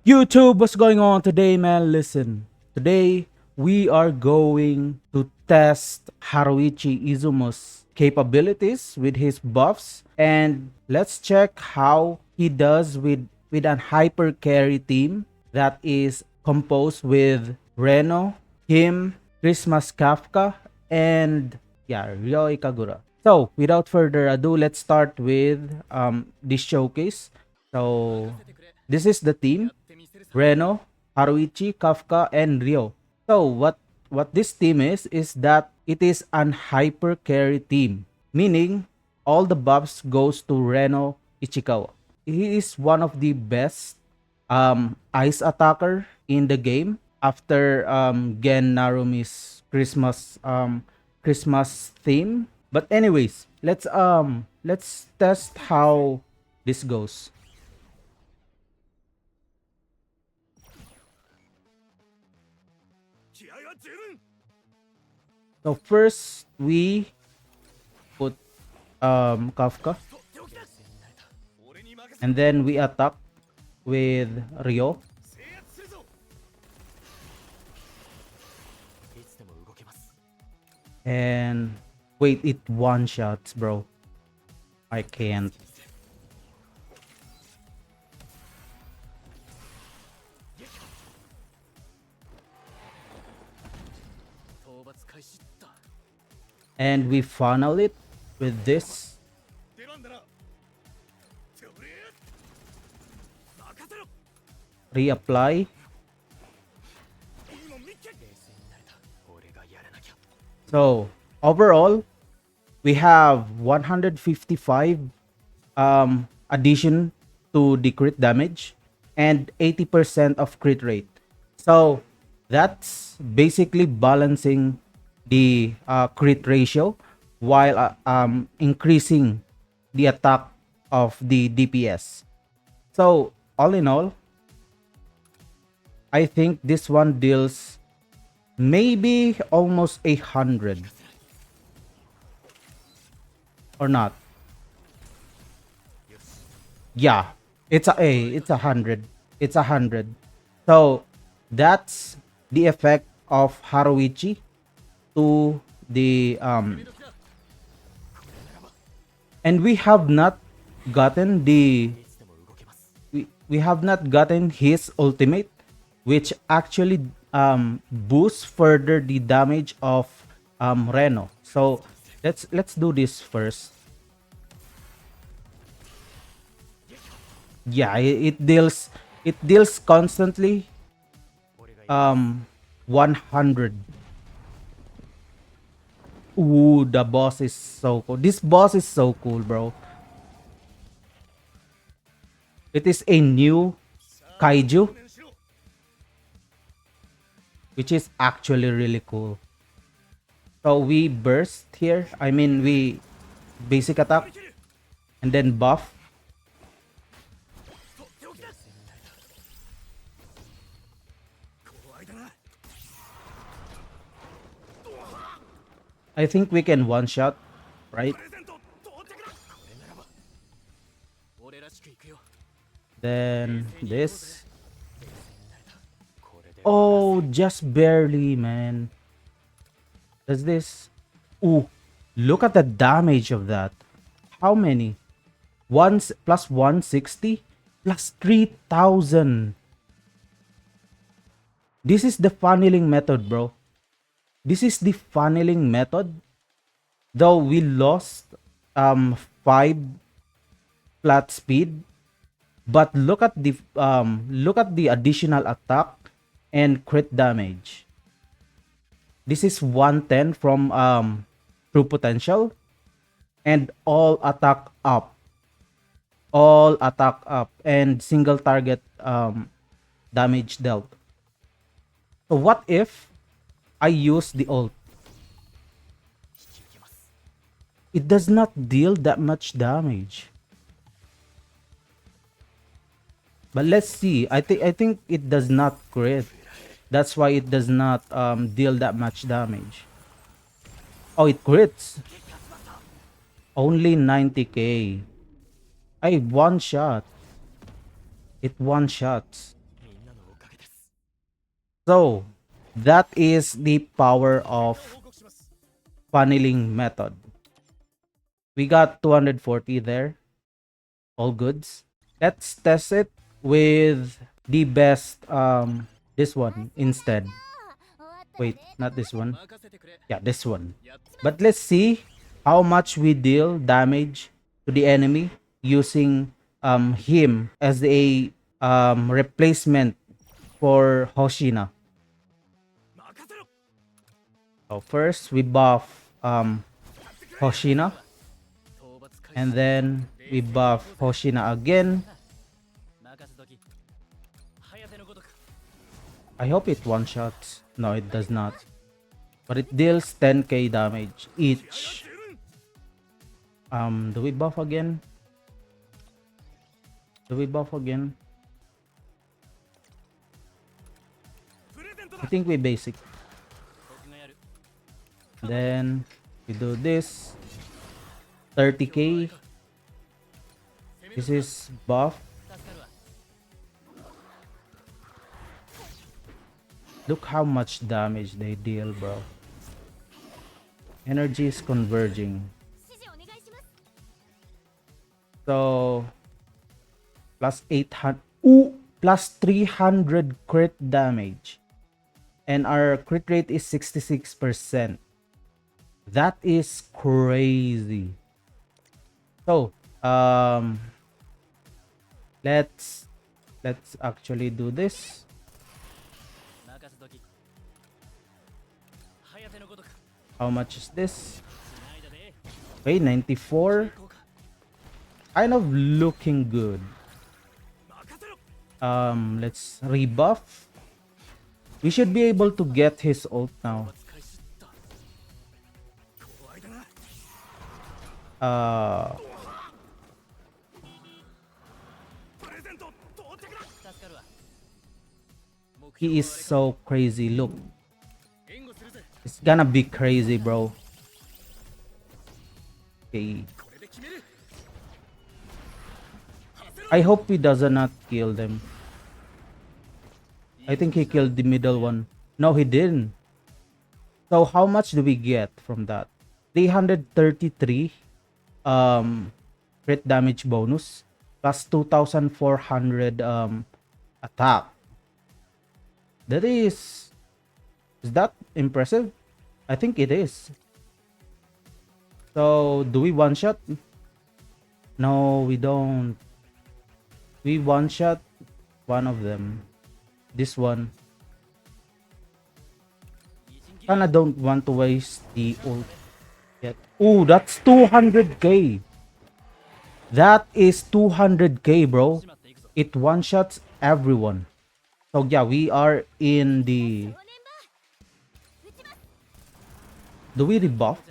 YouTube, what's going on today, man? Listen, today we are going to test Haruichi Izumo's capabilities with his buffs, and let's check how he does with an hyper carry team that is composed with Reno, him, Christmas Kafka, and yeah, Ryoi Kagura. So, without further ado, let's start with this showcase. So, this is the team. Reno, Haruichi, Kafka, and Ryo. So what this team is that it is an hyper carry team, meaning all the buffs goes to Reno Ichikawa. He is one of the best ice attacker in the game after Gen Narumi's Christmas theme. But anyways, let's test how this goes. So first we put Kafka, and then we attack with Ryo. And wait, it one shots, bro. I can't. And we funnel it with this. Reapply. So overall, we have 155 addition to the crit damage and 80% of crit rate. So that's basically balancing the crit ratio while increasing the attack of the DPS. So all in all, I think this one deals maybe almost 100 or not. Yeah, it's 100. It's 100. So that's the effect of Haruichi to the and we have not gotten we have not gotten his ultimate, which actually boosts further the damage of Reno. So let's do this first. Yeah, it deals constantly 100. Ooh, the boss is so cool. This boss is so cool, bro. It is a new kaiju, which is actually really cool. So we burst here. I mean, we basic attack and then buff. I think we can one shot, right? Then this. Oh, just barely, man. Does this? Ooh, look at the damage of that. How many? Once plus 160 plus 3,000. This is the funneling method, bro. This is the funneling method. Though we lost 5 flat speed, but look at the additional attack and crit damage. This is 110 from true potential and all attack up. All attack up and single target damage dealt. So what if I use the ult? It does not deal that much damage. But let's see. I think it does not crit. That's why it does not deal that much damage. Oh, it crits. Only 90k. I one shot. It one shots. So that is the power of funneling method. We got 240 there. All goods. Let's test it with the best this one instead. Wait, not this one. Yeah, this one. But let's see how much we deal damage to the enemy using him as a replacement for Hoshina. So first we buff Hoshina, and then we buff Hoshina again. I hope it one shots. No, it does not. But it deals 10k damage each. Do we buff again? Do we buff again? I think we basic. Then we do this. 30k. This is buff. Look how much damage they deal, bro. Energy is converging. So plus 800. Ooh, plus 300 crit damage. And our crit rate is 66%. That is crazy. So, let's actually do this. How much is this? Okay, 94. Kind of looking good. Let's rebuff. We should be able to get his ult now. He is so crazy. Look, it's gonna be crazy, bro. Okay. I hope he does not kill them. I think he killed the middle one. No, he didn't. So how much do we get from that? 333 crit damage bonus plus 2400 attack. That is that impressive? I think it is. So do we one shot? No, we don't. We one shot one of them. This one. Kinda don't want to waste the ult yet. Ooh, that's 200k. That is 200k, bro. It one shots everyone. So yeah, we are in the. Do we rebuff?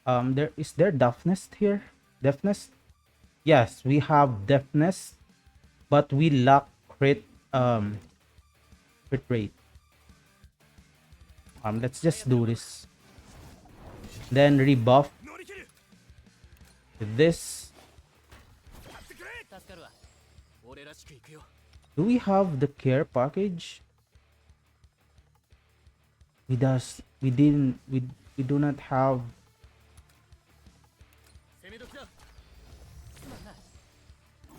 There deafness here? Deafness? Yes, we have deafness, but we lack crit rate. Let's just do this. Then rebuff with this. Do we have the care package? We didn't. We do not have.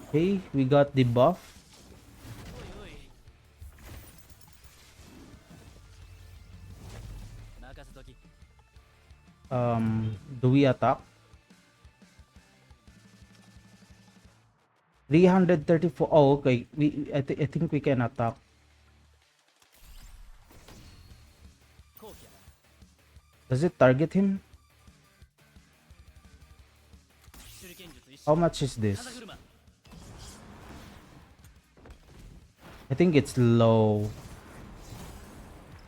Okay, we got the buff. Do we attack? 334. Oh, okay. I think we can attack. Does it target him? How much is this? I think it's low.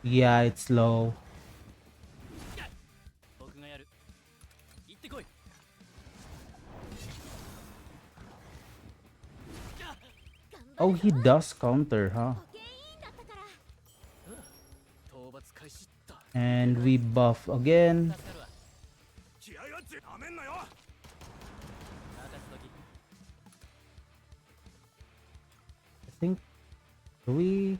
Yeah, it's low. Oh, he does counter, huh? And we buff again. I think we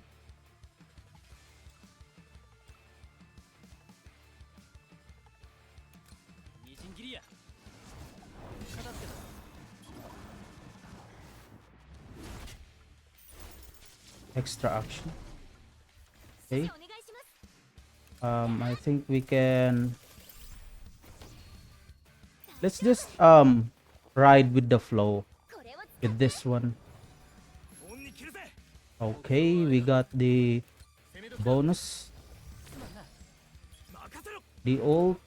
extra action. Okay. I think we can. Let's just ride with the flow with this one. Okay, we got the bonus, the ult,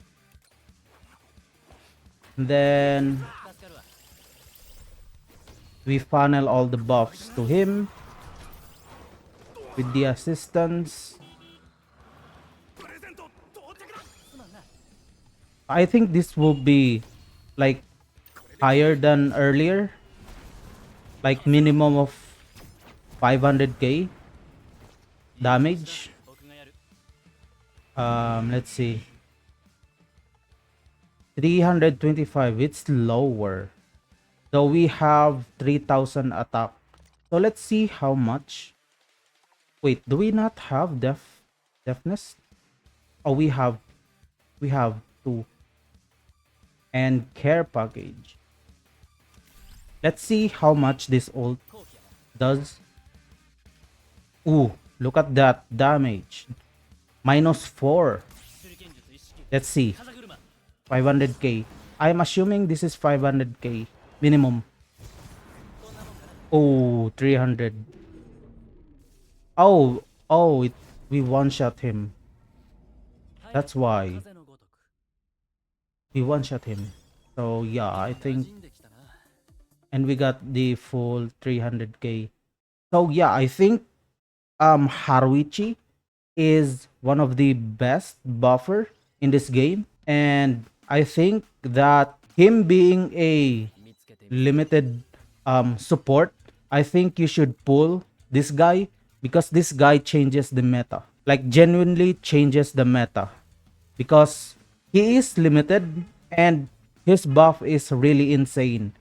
then we funnel all the buffs to him with the assistance. I think this will be like higher than earlier, like minimum of 500k damage. Let's see, 325. It's lower, though we have 3000 attack. So let's see how much. Wait, do we not have deafness? Oh, we have two, and care package. Let's see how much this ult does. Ooh, look at that damage. -4. Let's see. 500k. I'm assuming this is 500k minimum. Oh, 300. Oh, we one-shot him. That's why we one-shot him. So yeah, I think, and we got the full 300k. So yeah, I think Haruichi is one of the best buffer in this game, and I think that him being a limited support, I think you should pull this guy because this guy changes the meta, like genuinely changes the meta, because he is limited and his buff is really insane.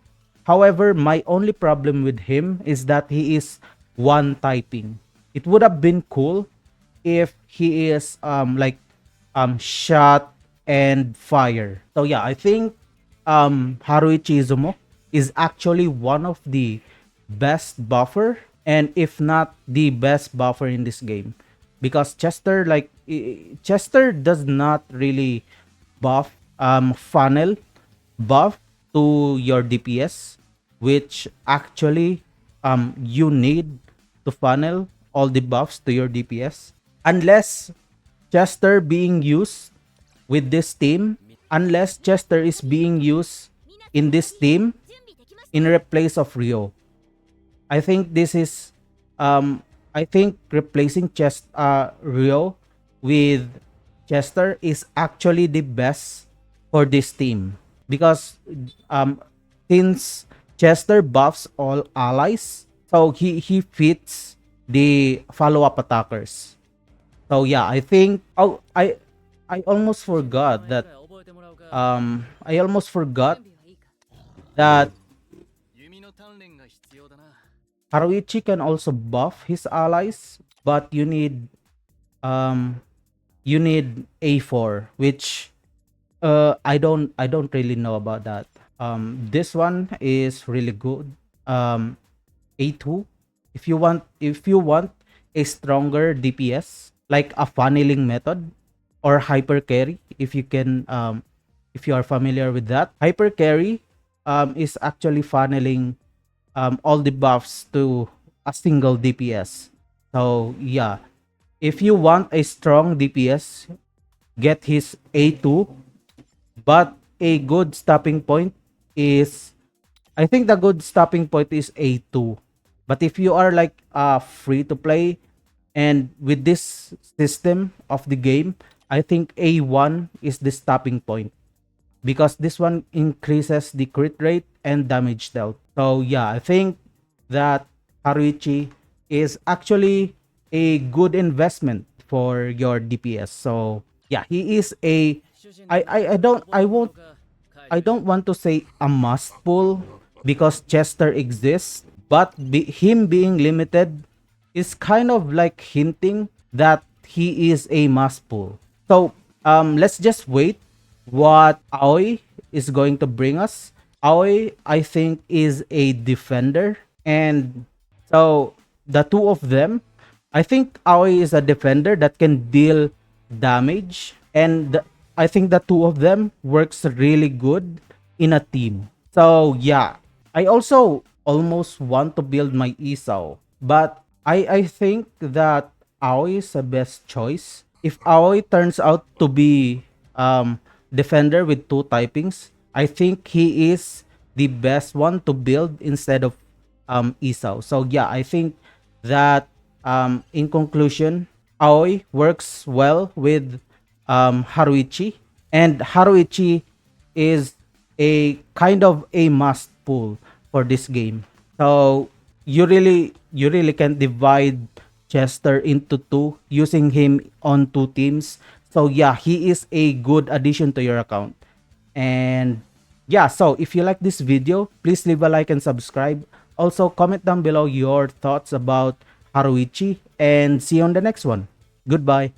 However, my only problem with him is that he is one typing. It would have been cool if he is shot and fire. So yeah, I think Haruichi Izumo is actually one of the best buffer, and if not the best buffer in this game, because Chester does not really buff funnel buff to your DPS, which actually you need to funnel all the buffs to your DPS, unless Chester being used with this team, unless Chester is being used in this team in replace of Rio. I think this is I think replacing Rio with Chester is actually the best for this team, because since Chester buffs all allies, so he fits the follow-up attackers. So yeah, I think, I almost forgot that I almost forgot that Haruichi can also buff his allies, but um you need A4, which I don't really know about that. This one is really good. A2, if you want a stronger DPS, like a funneling method or hyper carry, if you are familiar with that. Hyper carry is actually funneling all the buffs to a single DPS. So yeah, if you want a strong DPS, get his A2, but a good stopping point is, I think the good stopping point is A2. But if you are like free to play and with this system of the game, I think A1 is the stopping point, because this one increases the crit rate and damage dealt. So yeah, I think that Haruichi is actually a good investment for your DPS. So yeah, he is a, I don't want to say a must pull because Chester exists, but him being limited is kind of like hinting that he is a must pull. So let's just wait what Aoi is going to bring us. Aoi, I think, is a defender, and so the two of them I think Aoi is a defender that can deal damage, and I think the two of them works really good in a team. So yeah, I also almost want to build my Isao, but I think that Aoi is the best choice. If Aoi turns out to be defender with two typings, I think he is the best one to build instead of Isao. So yeah, I think that in conclusion, Aoi works well with Haruichi, and Haruichi is a kind of a must pull for this game. So you really can divide Chester into two using him on two teams. So yeah, he is a good addition to your account. And yeah, so if you like this video, please leave a like and subscribe. Also, comment down below your thoughts about Haruichi, and see you on the next one. Goodbye.